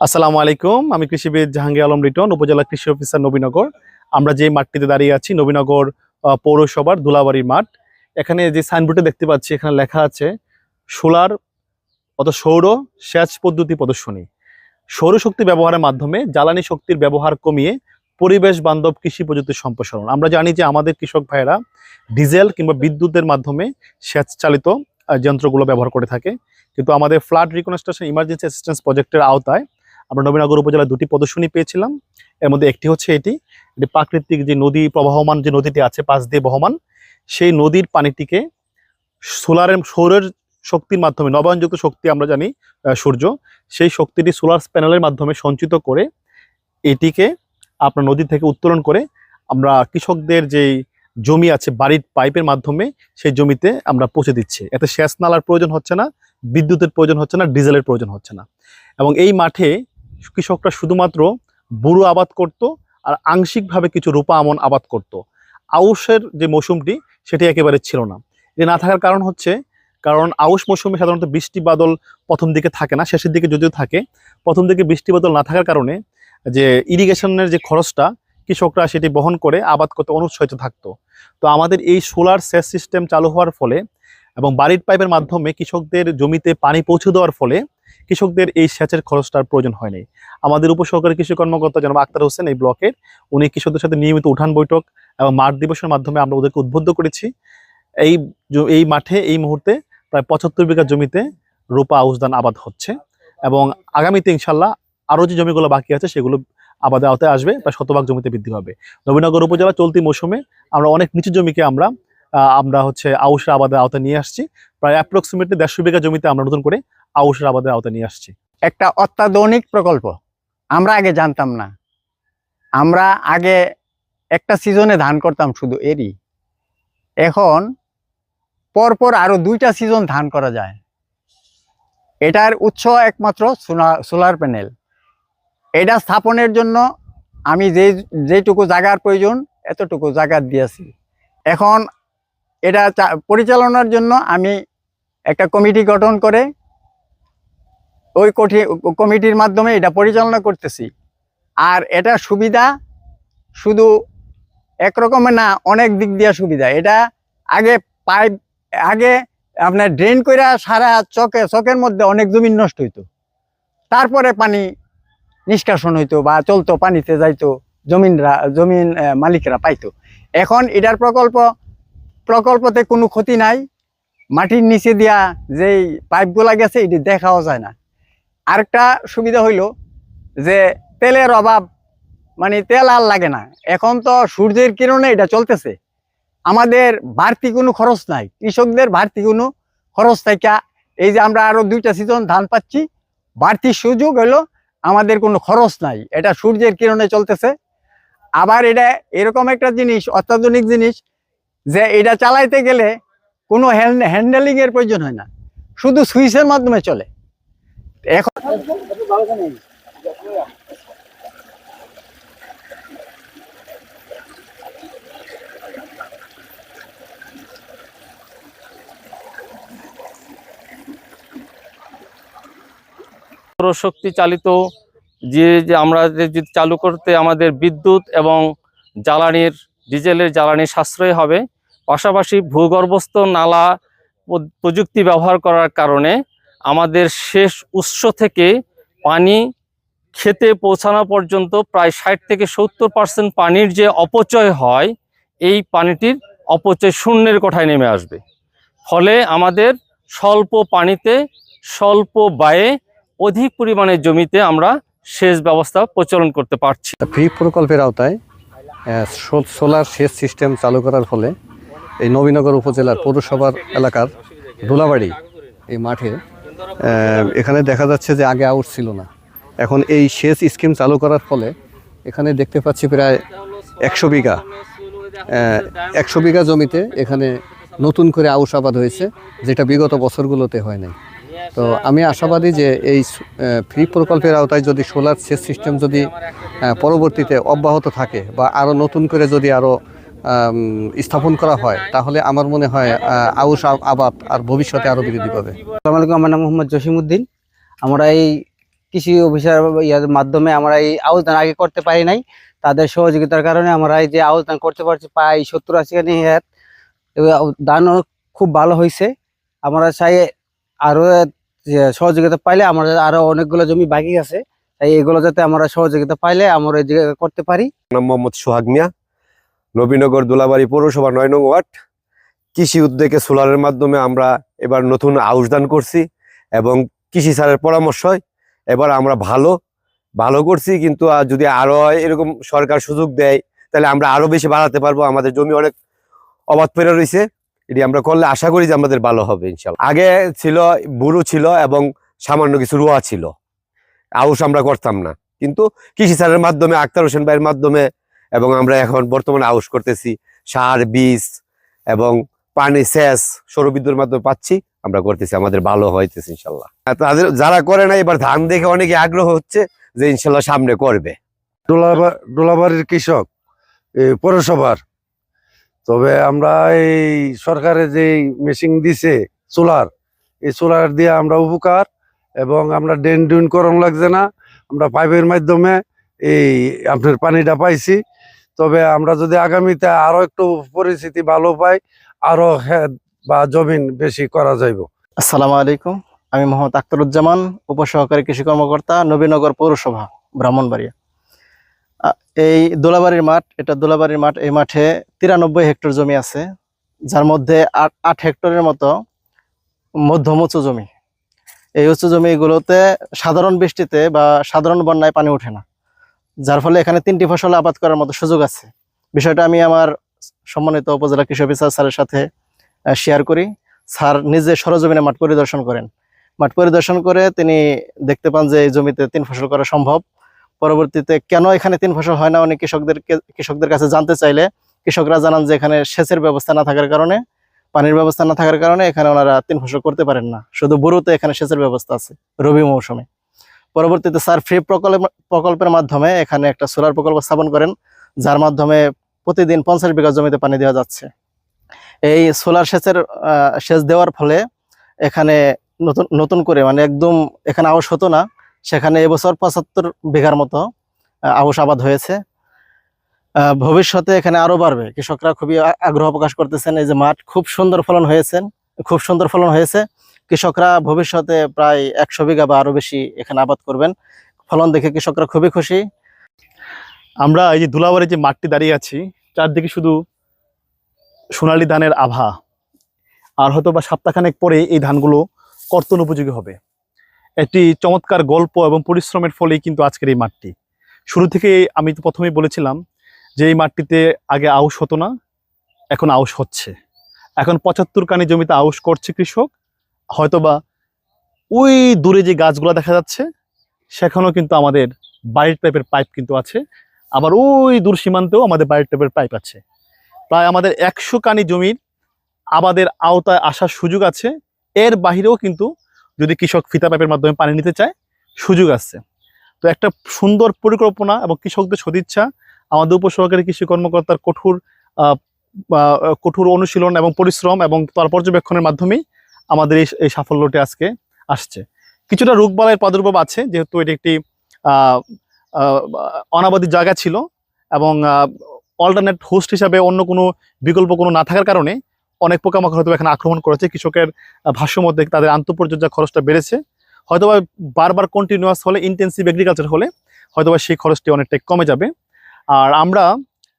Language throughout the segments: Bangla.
আসসালামু আলাইকুম। আমি কৃষিবিদ জাহাঙ্গীর আলম রিটন, উপজেলা কৃষি অফিসার নবীনগর। আমরা যে মাঠটিতে দাঁড়িয়ে আছি নবীনগর পৌরসভার দুলাবাড়ির মাঠ। এখানে যে সাইনবোর্ডে দেখতে পাচ্ছি এখানে লেখা আছে সোলার সৌর সেচ পদ্ধতি প্রদর্শনী। সৌরশক্তি ব্যবহারের মাধ্যমে জ্বালানি শক্তির ব্যবহার কমিয়ে পরিবেশ বান্ধব কৃষি প্রযুক্তির সম্প্রসারণ। আমরা জানি যে আমাদের কৃষক ভাইয়েরা ডিজেল কিংবা বিদ্যুতের মাধ্যমে সেচ চালিত যন্ত্রগুলো ব্যবহার করে থাকে, কিন্তু আমাদের ফ্লাড রিকনস্ট্রাকশন ইমার্জেন্সি অ্যাসিস্ট্যান্স প্রজেক্টের আওতায় আমরা নবীনগর উপজেলায় দুটি প্রদর্শনী পেয়েছিলাম। এর মধ্যে একটি হচ্ছে এটি প্রাকৃতিক যে নদী প্রবাহমান যে নদীটি আছে পাশ দিয়ে বহমান, সেই নদীর পানিটিকে সৌরের শক্তির মাধ্যমে, নবায়নযোগ্য শক্তি আমরা জানি সূর্য, সেই শক্তিটি সোলার প্যানেলের মাধ্যমে সঞ্চিত করে এটিকে আপনার নদী থেকে উত্তোলন করে আমরা কৃষকদের যেই জমি আছে বাড়ির পাইপের মাধ্যমে সেই জমিতে আমরা পৌঁছে দিচ্ছি। এতে সেচ নালার প্রয়োজন হচ্ছে না, বিদ্যুতের প্রয়োজন হচ্ছে না, ডিজেলের প্রয়োজন হচ্ছে না। এবং এই মাঠে কৃষকরা শুধুমাত্র বুরু আবাদ করত আর আংশিকভাবে কিছু রূপা আমন আবাদ করত। আউশের যে মৌসুমটি সেটি একেবারে ছিল না। এটা না থাকার কারণ হচ্ছে, কারণ আউশ মৌসুমে সাধারণত বৃষ্টি বাদল প্রথম দিকে থাকে না, শেষের দিকে যদিও থাকে। প্রথম দিকে বৃষ্টি বাদল না থাকার কারণে যে ইরিগেশনের যে খরচটা কৃষকরা সেটি বহন করে আবাদ করতে অনুৎসাহিত থাকতো। তো আমাদের এই সোলার সেচ সিস্টেম চালু হওয়ার ফলে এবং বাড়ির পাইপের মাধ্যমে কৃষকদের জমিতে পানি পৌঁছে দেওয়ার ফলে কৃষকদের এই সেচের খরচটার প্রয়োজন হয়নি। আমাদের উপসহকারী কৃষি কর্মকর্তা জনাব আক্তার হোসেন এই ব্লকের, উনি কৃষকদের সাথে নিয়মিত উঠান বৈঠক এবং মাঠ দিবসের মাধ্যমে আমরা ওদেরকে উদ্বুদ্ধ করেছি। এই মাঠে এই মুহূর্তে প্রায় ৭৫ বিঘা জমিতে রূপা আউশ ধান আবাদ হচ্ছে এবং আগামীতে ইনশাল্লাহ আরও যে জমিগুলো বাকি আছে সেগুলো আবাদের আওতায় আসবে, প্রায় ১০০ ভাগ জমিতে বৃদ্ধি পাবে। নবীনগর উপজেলা চলতি মৌসুমে আমরা অনেক নিচু জমিকে আমরা আউশের আবাদের আওতায় নিয়ে আসছি। প্রায় অ্যাপ্রক্সিমেটলি ১৫০ বিঘা জমিতে আমরা নতুন করে আউশের আবাদের আওতায় নিয়ে আসছি। একটা অত্যাধুনিক প্রকল্প, আমরা আগে জানতাম না। আমরা আগে একটা সিজনে ধান করতাম শুধু এরই, এখন পরপর আরো 2টা সিজন ধান করা যায়। এটার উৎস একমাত্র সোলার প্যানেল। এটা স্থাপনের জন্য আমি যেটুকু জায়গার প্রয়োজন এতটুকু জায়গা দিয়েছি। এখন এটা পরিচালনার জন্য আমি একটা কমিটি গঠন করে ওই কমিটির মাধ্যমে এটা পরিচালনা করতেছি। আর এটা সুবিধা শুধু একরকমের না, অনেক দিক দিয়ে সুবিধা। এটা আগে আপনার ড্রেন কইরা সারা চকের মধ্যে অনেক জমি নষ্ট হইতো, তারপরে পানি নিষ্কাশন হইতো বা চলতো, পানিতে যাইতো, জমিন মালিকরা পাইতো। এখন এটার প্রকল্পতে কোনো ক্ষতি নাই। মাটির নিচে দিয়া যেই পাইপগুলা গেছে এটি দেখাও যায় না। আরেকটা সুবিধা হইল যে তেলের অভাব, মানে তেল আর লাগে না। এখন তো সূর্যের কিরণে এটা চলতেছে, আমাদের বাড়তি কোনো খরচ নাই, কৃষকদের বাড়তি কোনো খরচ থাকা এই যে আমরা আরো 2টা সিজন ধান পাচ্ছি, বাড়তি সুযোগ হইলো আমাদের কোনো খরচ নাই, এটা সূর্যের কিরণে চলতেছে। আবার এটা এরকম একটা জিনিস, অত্যাধুনিক জিনিস, যে এটা চালাইতে গেলে কোনো হ্যান্ডেলিং এর প্রয়োজন হয় না, শুধু সুইচের মাধ্যমে চলে। এখন সৌরশক্তি চালিত যে আমরা যদি চালু করতে আমাদের বিদ্যুৎ এবং ডিজেলের জ্বালানি সাশ্রয় হবে। পাশাপাশি ভূগর্ভস্থ নালা প্রযুক্তি ব্যবহার করার কারণে আমাদের শেষ উৎস থেকে পানি খেতে পৌঁছানো পর্যন্ত প্রায় ৬০ থেকে ৭০% পানির যে অপচয় হয়, এই পানিটির অপচয় শূন্যের কোঠায় নেমে আসবে। ফলে আমাদের স্বল্প পানিতে স্বল্প ব্যয়ে অধিক পরিমাণে জমিতে আমরা সেচ ব্যবস্থা প্রচলন করতে পারছি। ফ্রি প্রকল্পের আওতায় সোলার সেচ সিস্টেম চালু করার ফলে এই নবীনগর উপজেলার পৌরসভার এলাকার দুলাবাড়ি এই মাঠে এখানে দেখা যাচ্ছে যে আগে আউশ ছিল না। এখন এই সেচ স্কিম চালু করার ফলে এখানে দেখতে পাচ্ছি প্রায় ১০০ বিঘা জমিতে এখানে নতুন করে আউশ আবাদ হয়েছে, যেটা বিগত বছরগুলোতে হয় নাই। তো আমি আশাবাদী যে এই ফ্রি প্রকল্পের আওতায় যদি সোলার সেচ সিস্টেম যদি পরবর্তীতে অব্যাহত থাকে বা আরও নতুন করে যদি আরও স্থাপন করা হয়, তাহলে আমার মনে হয় আউশ আবাদ আর ভবিষ্যতে আরও বৃদ্ধি পাবে। আসসালামু আলাইকুম, আমার নাম মোহাম্মদ জসিমউদ্দিন। আমরা এই কৃষি অফিসার ইয়ার মাধ্যমে আমরা এই আউশ ধান আগে করতে পারি নাই, তাদের সহযোগিতার কারণে আমরা এই যে আউশ ধান করতে পারছি প্রায় 70-80 কানি হেক্টর। ধানও খুব ভালো হয়েছে। আমরা চাই আরো সহযোগিতা পাইলে, আমরা আরো অনেকগুলো জমি বাকি আছে, তাই এগুলো যাতে আমরা সহযোগিতা পাইলে আমরা এই জায়গায় করতে পারি। নাম মোহাম্মদ সোহাগ মিয়া, নবীনগর দোলাবাড়ি পৌরসভা 9 নং ওয়ার্ড। কৃষি উদ্যোগে সোলারের মাধ্যমে আমরা এবার নতুন আউশ ধান করছি এবং কৃষি স্যারের পরামর্শই এবার আমরা ভালো করছি। কিন্তু যদি আরো এরকম সরকার সুযোগ দেয় তাহলে আমরা আরো বেশি বাড়াতে পারবো। আমাদের জমি অনেক অবাধ পেরে রয়েছে, এটি আমরা করলে আশা করি যে আমাদের ভালো হবে ইনশাল্লাহ। আগে ছিল বুরু ছিল এবং সামান্য কিছু রোয়া ছিল, আউশ আমরা করতাম না, কিন্তু কৃষি স্যারের মাধ্যমে, আক্তার হোসেন ভাইয়ের মাধ্যমে এবং আমরা এখন বর্তমানে আউশ করতেছি। সার, বীজ এবং পানি, সেচ, সৌরবিদ্যুতের মাধ্যমে পাচ্ছি, আমরা করতেছি, আমাদের ভালো হইতেছে ইনশাল্লাহ। তাদের যারা করে না এবার ধান দেখে অনেকে আগ্রহ হচ্ছে যে ইনশাল্লাহ সামনে করবে। দোলাবাড়ির কৃষক পৌরসভার, তবে আমরা এই সরকারের যে মেশিন দিছে সোলার, এই সোলার দিয়ে আমরা উপকার, এবং আমরা ড্রেন করণ লাগছে না, আমরা পাইপের মাধ্যমে এই আপনার পানিটা পাইছি। তবে আমরা যদি আগামীতে আরো একটু পরিস্থিতি ভালো পাই, আরো ক্ষেত বা জমিন বেশি করা যাইব। আসসালামু আলাইকুম, আমি মোহাম্মদ আখতারুজ্জামান, উপসহকারী কৃষি কর্মকর্তা, নবীনগর পৌরসভা, ব্রাহ্মণবাড়িয়া। এই দোলাবাড়ির মাঠ, এটা দোলাবাড়ির মাঠ। এই মাঠে 93 হেক্টর জমি আছে, যার মধ্যে 8 হেক্টরের মতো মধ্যম উঁচু জমি। এই উঁচু জমিগুলোতে সাধারণ বৃষ্টিতে বা সাধারণ বন্যায় পানি ওঠে না, যার ফলে এখানে 3টি ফসল আবাদ করার মতো সুযোগ আছে। বিষয়টা আমি আমার সম্মানিত উপজেলা কৃষি অফিসার স্যারের সাথে শেয়ার করি। স্যার নিজে সরজমিনে মাঠ পরিদর্শন করেন। মাঠ পরিদর্শন করে তিনি দেখতে পান যে এই জমিতে 3 ফসল করা সম্ভব। পরবর্তীতে কেন এখানে 3 ফসল হয় না, অনেক কৃষকদের কাছে জানতে চাইলে কৃষকরা জানান যে এখানে সেচের ব্যবস্থা না থাকার কারণে, পানির ব্যবস্থা না থাকার কারণে এখানে ওনারা 3 ফসল করতে পারেন না। শুধু বুরুতে এখানে সেচের ব্যবস্থা আছে রবি মৌসুমে। পরবর্তীতে স্যার ফ্রি প্রকল্পের মাধ্যমে এখানে একটা সোলার প্রকল্প স্থাপন করেন, যার মাধ্যমে প্রতিদিন 50 বিঘা জমিতে পানি দেওয়া যাচ্ছে। এই সোলার সেচ দেওয়ার ফলে এখানে নতুন করে মানে একদম এখানে আউশ হতো না, সেখানে এবছর 75 বিঘার মতো আউশ আবাদ হয়েছে। ভবিষ্যতে এখানে আরো বাড়বে। কৃষকরা খুবই আগ্রহ প্রকাশ করতেছেন। এই যে মাঠ খুব সুন্দর ফলন হয়েছে। কৃষকরা ভবিষ্যতে প্রায় 100 বিঘা বা আরো বেশি এখানে আবাদ করবেন। ফলন দেখে কৃষকরা খুবই খুশি। আমরা এই যে দোলাবাড়ির যে মাঠটি দাঁড়িয়ে আছি, চারদিকে শুধু সোনালী ধানের আভা, আর হয়তো বা সপ্তাহখানেক পরে এই ধানগুলো কর্তন উপযোগী হবে। একটি চমৎকার গল্প এবং পরিশ্রমের ফলেই কিন্তু আজকের এই মাঠটি। শুরু থেকে আমি তো প্রথমেই বলেছিলাম যে এই মাঠটিতে আগে আউশ হতো না, এখন আউশ হচ্ছে। এখন 75 কানি জমিতে আউশ করছে কৃষক। হয়তোবা ওই দূরে যে গাছগুলো দেখা যাচ্ছে সেখানেও কিন্তু আমাদের বাড়ির টাইপের পাইপ কিন্তু আছে, আবার ওই দূর সীমান্তেও আমাদের বাড়ির টাইপের পাইপ আছে। প্রায় আমাদের 100 কানি জমির আবাদের আওতায় আসার সুযোগ আছে। এর বাহিরেও কিন্তু যদি কৃষক ফিতা পাইপের মাধ্যমে পানি নিতে চায় সুযোগ আছে। তো একটা সুন্দর পরিকল্পনা এবং কৃষকদের সদিচ্ছা, আমাদের উপসহকারী কৃষি কর্মকর্তার কঠোর অনুশীলন এবং পরিশ্রম এবং তার পর্যবেক্ষণের মাধ্যমেই আমাদের এই সাফল্যটি আজকে আসছে। কিছুটা রোগবালাইয়ের প্রাদুর্ভাব আছে, যেহেতু এটি একটি অনাবাদী জায়গা ছিল এবং অল্টারনেট হোস্ট হিসাবে অন্য কোনো বিকল্প কোনো না থাকার কারণে অনেক পোকামাকড় হয়তো এখানে আক্রমণ করেছে। কৃষকের ভাষ্য মধ্যে তাদের আন্তঃপরিচর্যা খরচটা বেড়েছে। হয়তোবা বারবার কন্টিনিউয়াস হলে, ইন্টেন্সিভ এগ্রিকালচার হলে হয়তোবা সেই খরচটি অনেকটাই কমে যাবে। আর আমরা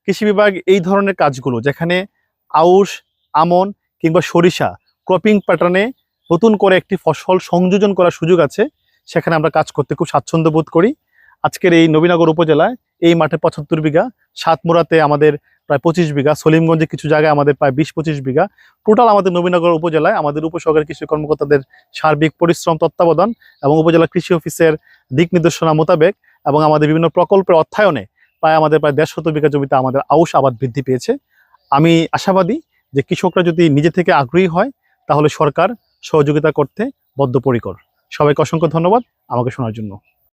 কৃষি বিভাগ এই ধরনের কাজগুলো, যেখানে আউশ, আমন কিংবা সরিষা ক্রপিং প্যাটার্নে নতুন করে একটি ফসল সংযোজন করার সুযোগ আছে, সেখানে আমরা কাজ করতে খুব স্বাচ্ছন্দ্য বোধ করি। আজকের এই নবীনগর উপজেলায় এই মাঠে 75 বিঘা, সাতমুরাতে আমাদের প্রায় 25 বিঘা, সলিমগঞ্জে কিছু জায়গায় আমাদের প্রায় 20-25 বিঘা, টোটাল আমাদের নবীনগর উপজেলায় আমাদের উপসহকারী কৃষি কর্মকর্তাদের সার্বিক পরিশ্রম, তত্ত্বাবধান এবং উপজেলা কৃষি অফিসের দিক নির্দেশনা মোতাবেক এবং আমাদের বিভিন্ন প্রকল্পের অর্থায়নে আমাদের প্রায় 150 বিঘা জমিতে আমাদের আউশ আবাদ বৃদ্ধি পেয়েছে। আমি আশাবাদী যে কৃষকরা যদি নিজে থেকে আগ্রহী হয় তাহলে সরকার সহযোগিতা করতে বদ্ধপরিকর। সবাইকে অসংখ্য ধন্যবাদ আমাকে শোনার জন্য।